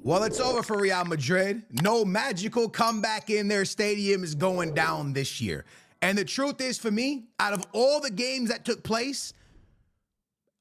Well, it's over for Real Madrid. No magical comeback in their stadium is going down this year. And the truth is, for me, out of all the games that took place,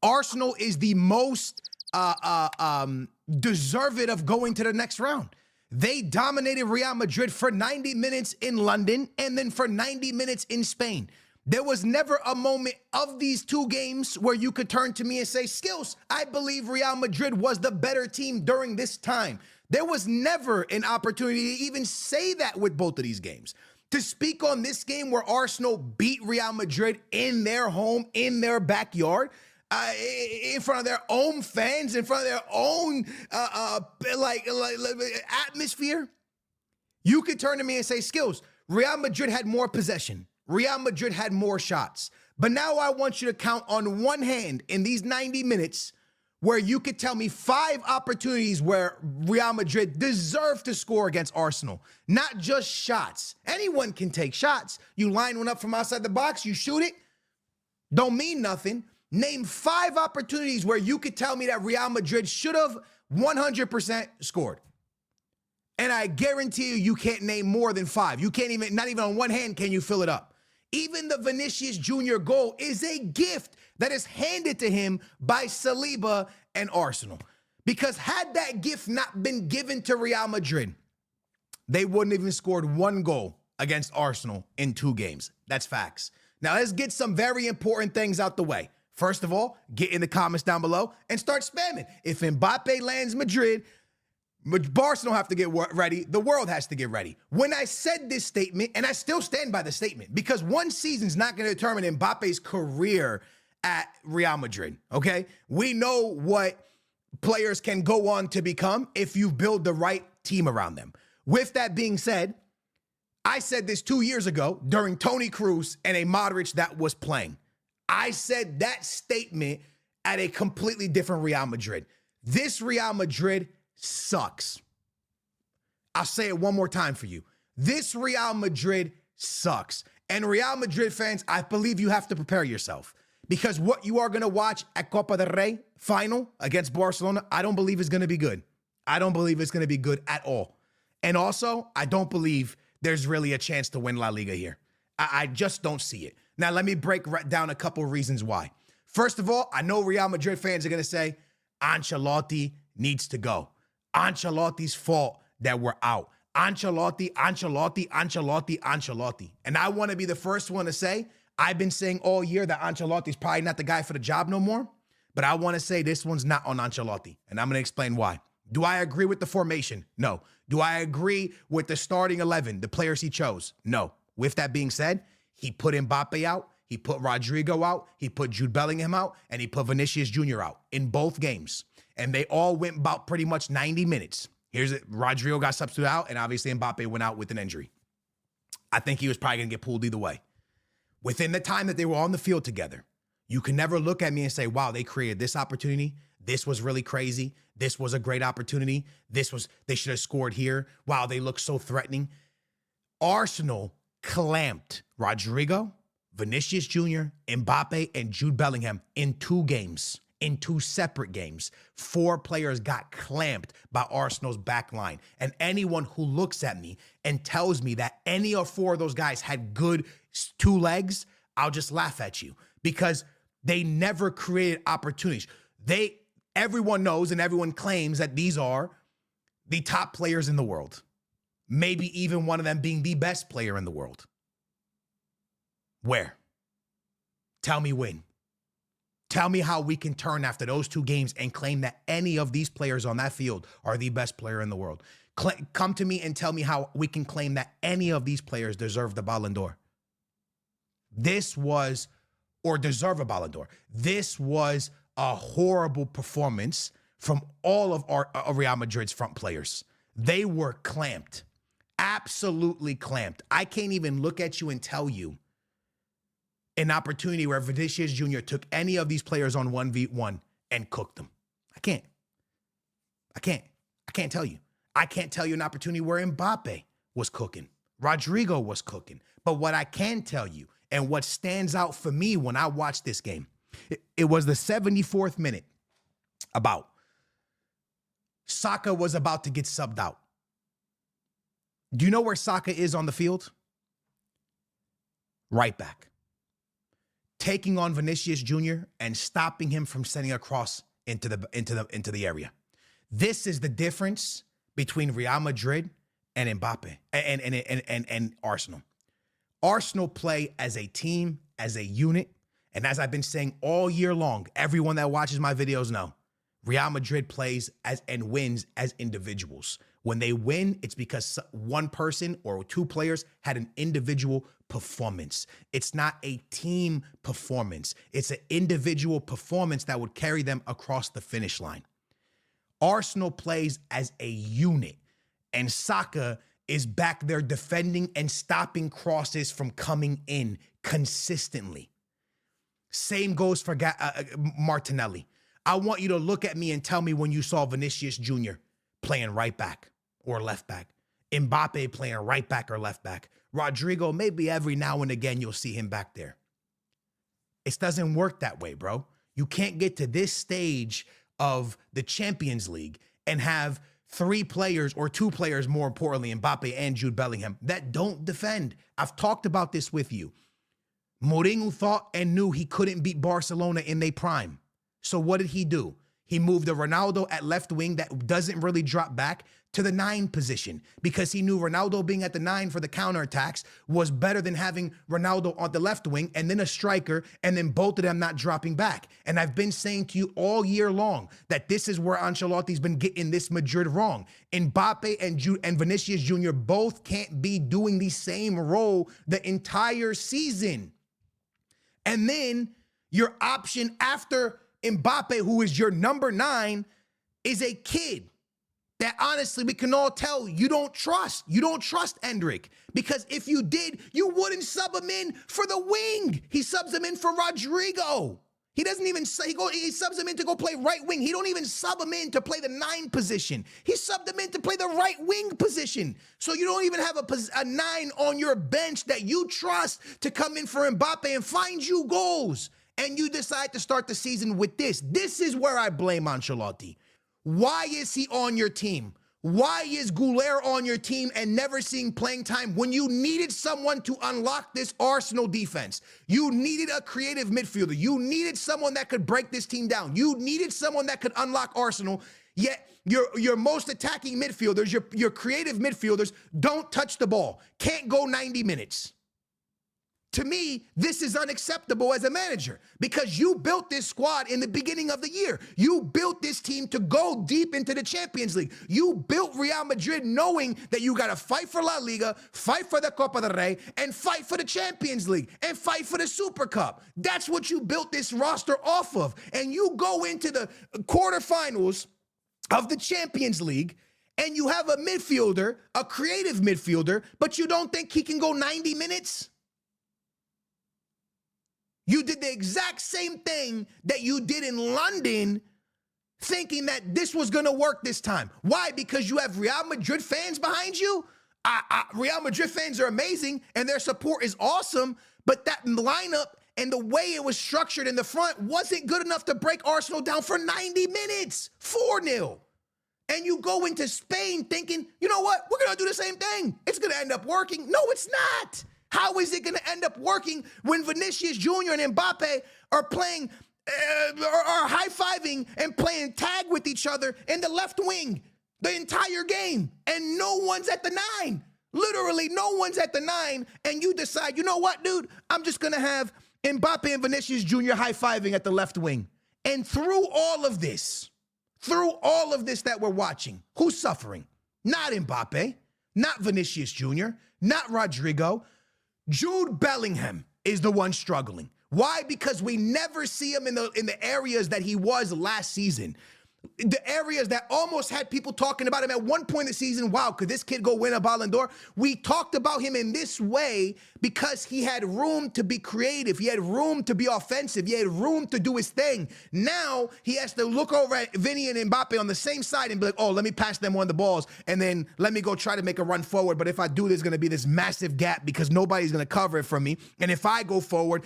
Arsenal is the most deserved of going to the next round. They dominated Real Madrid for 90 minutes in London and then for 90 minutes in Spain. There was never a moment of these two games where you could turn to me and say, Skills, I believe Real Madrid was the better team during this time. There was never an opportunity to even say that with both of these games. To speak on this game where Arsenal beat Real Madrid in their home, in their backyard, in front of their own fans, in front of their own atmosphere, you could turn to me and say, Skills, Real Madrid had more possession. Real Madrid had more shots. But now I want you to count on one hand in these 90 minutes where you could tell me 5 opportunities where Real Madrid deserved to score against Arsenal. Not just shots. Anyone can take shots. You line one up from outside the box, you shoot it. Don't mean nothing. Name 5 opportunities where you could tell me that Real Madrid should have 100% scored. And I guarantee you can't name more than 5. You can't even, not even on one hand can you fill it up. Even the Vinicius Jr. goal is a gift that is handed to him by Saliba and Arsenal. Because had that gift not been given to Real Madrid, they wouldn't even scored 1 goal against Arsenal in 2 games. That's facts. Now let's get some very important things out the way. First of all, get in the comments down below and start spamming. If Mbappe lands Madrid, Barcelona have to get ready. The world has to get ready. When I said this statement, and I still stand by the statement, because one season's not going to determine Mbappe's career at Real Madrid, okay? We know what players can go on to become if you build the right team around them. With that being said, I said this 2 years ago during Toni Kroos and a Modric that was playing. I said that statement at a completely different Real Madrid. This Real Madrid sucks. I'll say it one more time for you. This Real Madrid sucks. And Real Madrid fans, I believe you have to prepare yourself, because what you are going to watch at Copa del Rey final against Barcelona, I don't believe is going to be good. I don't believe it's going to be good at all. And also, I don't believe there's really a chance to win La Liga here. I just don't see it. Now, let me break down a couple of reasons why. First of all, I know Real Madrid fans are going to say, Ancelotti needs to go. Ancelotti's fault that we're out. Ancelotti. And I want to be the first one to say, I've been saying all year that Ancelotti's probably not the guy for the job no more, but I want to say this one's not on Ancelotti, and I'm going to explain why. Do I agree with the formation? No. Do I agree with the starting 11, the players he chose? No. With that being said, he put Mbappe out, he put Rodrigo out, he put Jude Bellingham out, and he put Vinicius Jr. out in both games. And they all went about pretty much 90 minutes. Here's it. Rodrigo got substituted out, and obviously Mbappe went out with an injury. I think he was probably going to get pulled either way. Within the time that they were on the field together, you can never look at me and say, wow, they created this opportunity. This was really crazy. This was a great opportunity. They should have scored here. Wow, they look so threatening. Arsenal clamped Rodrigo, Vinicius Jr., Mbappe, and Jude Bellingham in 2 games. In 2 separate games. 4 players got clamped by Arsenal's back line. And anyone who looks at me and tells me that any of 4 of those guys had good 2 legs, I'll just laugh at you, because they never created opportunities. Everyone knows and everyone claims that these are the top players in the world. Maybe even one of them being the best player in the world. Where? Tell me when. Tell me how we can turn after those 2 games and claim that any of these players on that field are the best player in the world. Come to me and tell me how we can claim that any of these players deserve the Ballon d'Or. Or deserve a Ballon d'Or. This was a horrible performance from all of Real Madrid's front players. They were clamped. Absolutely clamped. I can't even look at you and tell you an opportunity where Vinicius Jr. took any of these players on 1v1 and cooked them. I can't tell you. I can't tell you an opportunity where Mbappe was cooking. Rodrigo was cooking. But what I can tell you, and what stands out for me when I watched this game, it was the 74th minute, about Saka was about to get subbed out. Do you know where Saka is on the field? Right back. Taking on Vinicius Jr. and stopping him from sending a cross into the area. This is the difference between Real Madrid and Mbappe and Arsenal. Arsenal play as a team, as a unit, and as I've been saying all year long, everyone that watches my videos know, Real Madrid plays as and wins as individuals. When they win, it's because one person or two players had an individual performance. It's not a team performance. It's an individual performance that would carry them across the finish line. Arsenal plays as a unit, and Saka is back there defending and stopping crosses from coming in consistently. Same goes for Martinelli. I want you to look at me and tell me when you saw Vinicius Jr. playing right back or left back, Mbappe playing right back or left back, Rodrigo, maybe every now and again you'll see him back there. It doesn't work that way, bro. You can't get to this stage of the Champions League and have three players or two players, more importantly, Mbappe and Jude Bellingham, that don't defend. I've talked about this with you. Mourinho thought and knew he couldn't beat Barcelona in their prime. So what did he do? He moved a Ronaldo at left wing that doesn't really drop back to the 9 position because he knew Ronaldo being at the 9 for the counterattacks was better than having Ronaldo on the left wing and then a striker and then both of them not dropping back. And I've been saying to you all year long that this is where Ancelotti's been getting this Madrid wrong. Mbappe and Vinicius Jr. both can't be doing the same role the entire season. And then your option after Mbappe, who is your number 9, is a kid that honestly we can all tell you don't trust. You don't trust Endrick because if you did, you wouldn't sub him in for the wing. He subs him in for Rodrigo. He doesn't even he subs him in to go play right wing. He don't even sub him in to play the 9 position. He subbed him in to play the right wing position. So you don't even have a 9 on your bench that you trust to come in for Mbappe and find you goals. And you decide to start the season with this. This is where I blame Ancelotti. Why is he on your team? Why is Goulet on your team and never seeing playing time when you needed someone to unlock this Arsenal defense? You needed a creative midfielder. You needed someone that could break this team down. You needed someone that could unlock Arsenal. Yet your most attacking midfielders, your creative midfielders don't touch the ball. Can't go 90 minutes. To me, this is unacceptable as a manager because you built this squad in the beginning of the year. You built this team to go deep into the Champions League. You built Real Madrid knowing that you got to fight for La Liga, fight for the Copa del Rey, and fight for the Champions League, and fight for the Super Cup. That's what you built this roster off of. And you go into the quarterfinals of the Champions League, and you have a midfielder, a creative midfielder, but you don't think he can go 90 minutes? You did the exact same thing that you did in London, thinking that this was going to work this time. Why? Because you have Real Madrid fans behind you? Real Madrid fans are amazing, and their support is awesome, but that lineup and the way it was structured in the front wasn't good enough to break Arsenal down for 90 minutes, 4-0. And you go into Spain thinking, you know what? We're going to do the same thing. It's going to end up working. No, it's not. How is it going to end up working when Vinicius Jr. and Mbappe are playing, are high-fiving and playing tag with each other in the left wing the entire game, and no one's at the 9? Literally, no one's at the 9, and you decide, you know what, dude? I'm just going to have Mbappe and Vinicius Jr. high-fiving at the left wing. And through all of this that we're watching, who's suffering? Not Mbappe, not Vinicius Jr., not Rodrigo. Jude Bellingham is the one struggling. Why? Because we never see him in the areas that he was last season. The areas that almost had people talking about him at one point in the season. Wow, could this kid go win a Ballon d'Or? We talked about him in this way because he had room to be creative. He had room to be offensive. He had room to do his thing. Now he has to look over at Vinny and Mbappe on the same side and be like, oh, let me pass them on the balls and then let me go try to make a run forward. But if I do, there's going to be this massive gap because nobody's going to cover it for me. And if I go forward,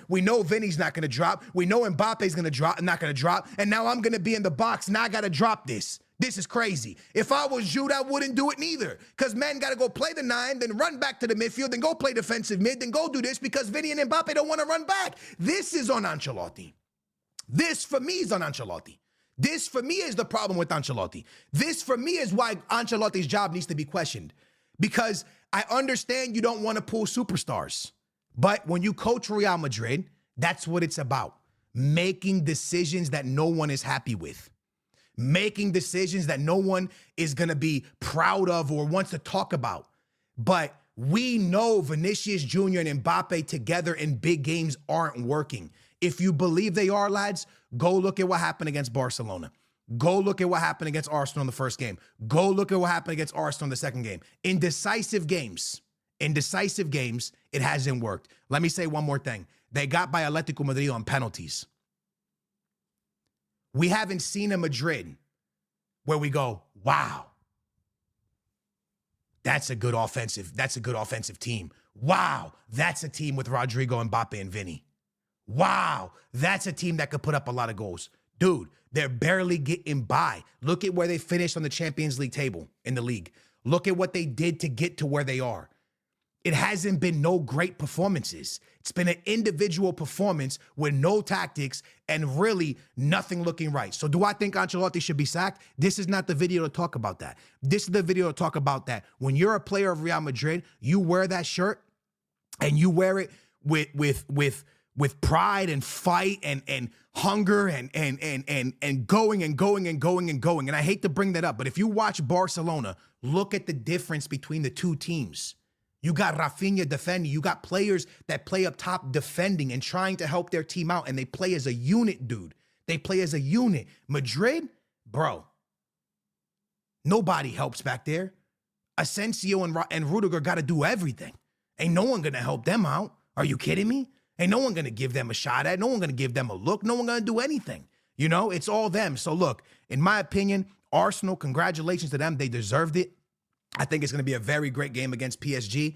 we know Vinny's not going to drop. We know Mbappe's going to drop, not going to drop. And now I'm going to be in the box. Now I got to drop this. This is crazy. If I was Jude, I wouldn't do it neither. Because men got to go play the 9, then run back to the midfield, then go play defensive mid, then go do this because Vinny and Mbappe don't want to run back. This is on Ancelotti. This, for me, is on Ancelotti. This, for me, is the problem with Ancelotti. This, for me, is why Ancelotti's job needs to be questioned. Because I understand you don't want to pull superstars. But when you coach Real Madrid, that's what it's about. Making decisions that no one is happy with. Making decisions that no one is going to be proud of or wants to talk about. But we know Vinicius Jr. and Mbappe together in big games aren't working. If you believe they are, lads, go look at what happened against Barcelona. Go look at what happened against Arsenal in the first game. Go look at what happened against Arsenal in the second game. In decisive games, it hasn't worked. Let me say one more thing. They got by Atletico Madrid on penalties. We haven't seen a Madrid where we go, wow, that's a good offensive team. Wow, that's a team with Rodrigo, Mbappe, and Vinny. Wow, that's a team that could put up a lot of goals. Dude, they're barely getting by. Look at where they finished on the Champions League table in the league. Look at what they did to get to where they are. It hasn't been no great performances. It's been an individual performance with no tactics and really nothing looking right. So do I think Ancelotti should be sacked? This is not the video to talk about that. This is the video to talk about that. When you're a player of Real Madrid, you wear that shirt and you wear it with pride and fight and hunger and going. And I hate to bring that up, but if you watch Barcelona, look at the difference between the two teams. You got Rafinha defending. You got players that play up top defending and trying to help their team out, and they play as a unit, dude. They play as a unit. Madrid, bro, nobody helps back there. Asensio and Rudiger got to do everything. Ain't no one going to help them out. Are you kidding me? Ain't no one going to give them a shot at. No one going to give them a look. No one going to do anything. You know, it's all them. So look, in my opinion, Arsenal, congratulations to them. They deserved it. I think it's going to be a very great game against PSG.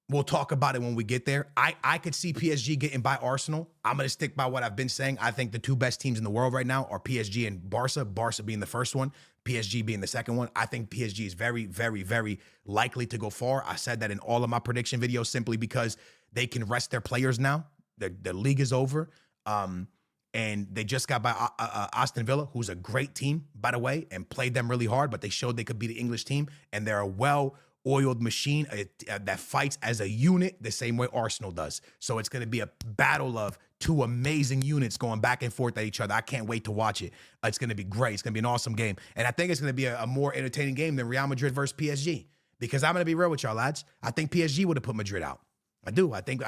We'll talk about it when we get there. I could see PSG getting by Arsenal. I'm going to stick by what I've been saying. I think the two best teams in the world right now are PSG and Barca. Barca being the first one, PSG being the second one. I think PSG is very, very, very likely to go far. I said that in all of my prediction videos simply because they can rest their players now. The league is over. And they just got by Aston Villa, who's a great team, by the way, and played them really hard, but they showed they could be the English team, and they're a well-oiled machine that fights as a unit the same way Arsenal does. So it's going to be a battle of two amazing units going back and forth at each other. I can't wait to watch it. It's going to be great. It's going to be an awesome game. And I think it's going to be a more entertaining game than Real Madrid versus PSG, because I'm going to be real with y'all, lads. I think PSG would have put Madrid out. I do. I think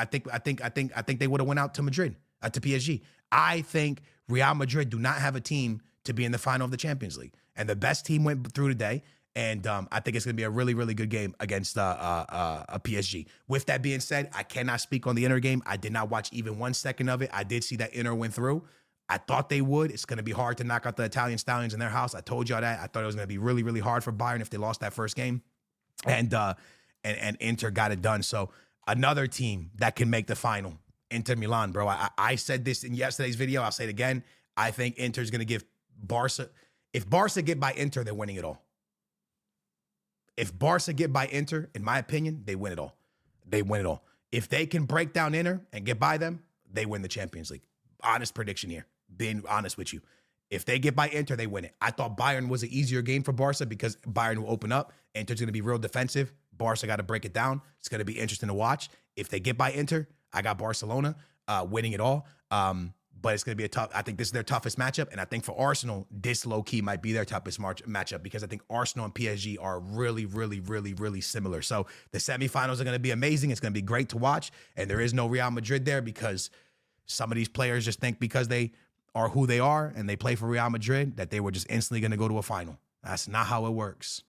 they would have went out to Madrid, to PSG. I think Real Madrid do not have a team to be in the final of the Champions League. And the best team went through today. And I think it's going to be a really, really good game against a PSG. With that being said, I cannot speak on the Inter game. I did not watch even 1 second of it. I did see that Inter went through. I thought they would. It's going to be hard to knock out the Italian Stallions in their house. I told y'all that. I thought it was going to be really, really hard for Bayern if they lost that first game. And Inter got it done. So another team that can make the final. Inter Milan, bro. I said this in yesterday's video. I'll say it again. I think Inter's going to give Barca. If Barca get by Inter, they're winning it all. If Barca get by Inter, in my opinion, they win it all. They win it all. If they can break down Inter and get by them, they win the Champions League. Honest prediction here. Being honest with you. If they get by Inter, they win it. I thought Bayern was an easier game for Barca because Bayern will open up. Inter's going to be real defensive. Barca got to break it down. It's going to be interesting to watch. If they get by Inter, I got Barcelona winning it all. But it's going to be I think this is their toughest matchup. And I think for Arsenal, this low-key might be their toughest matchup because I think Arsenal and PSG are really, really, really, really similar. So the semifinals are going to be amazing. It's going to be great to watch. And there is no Real Madrid there because some of these players just think because they are who they are and they play for Real Madrid that they were just instantly going to go to a final. That's not how it works.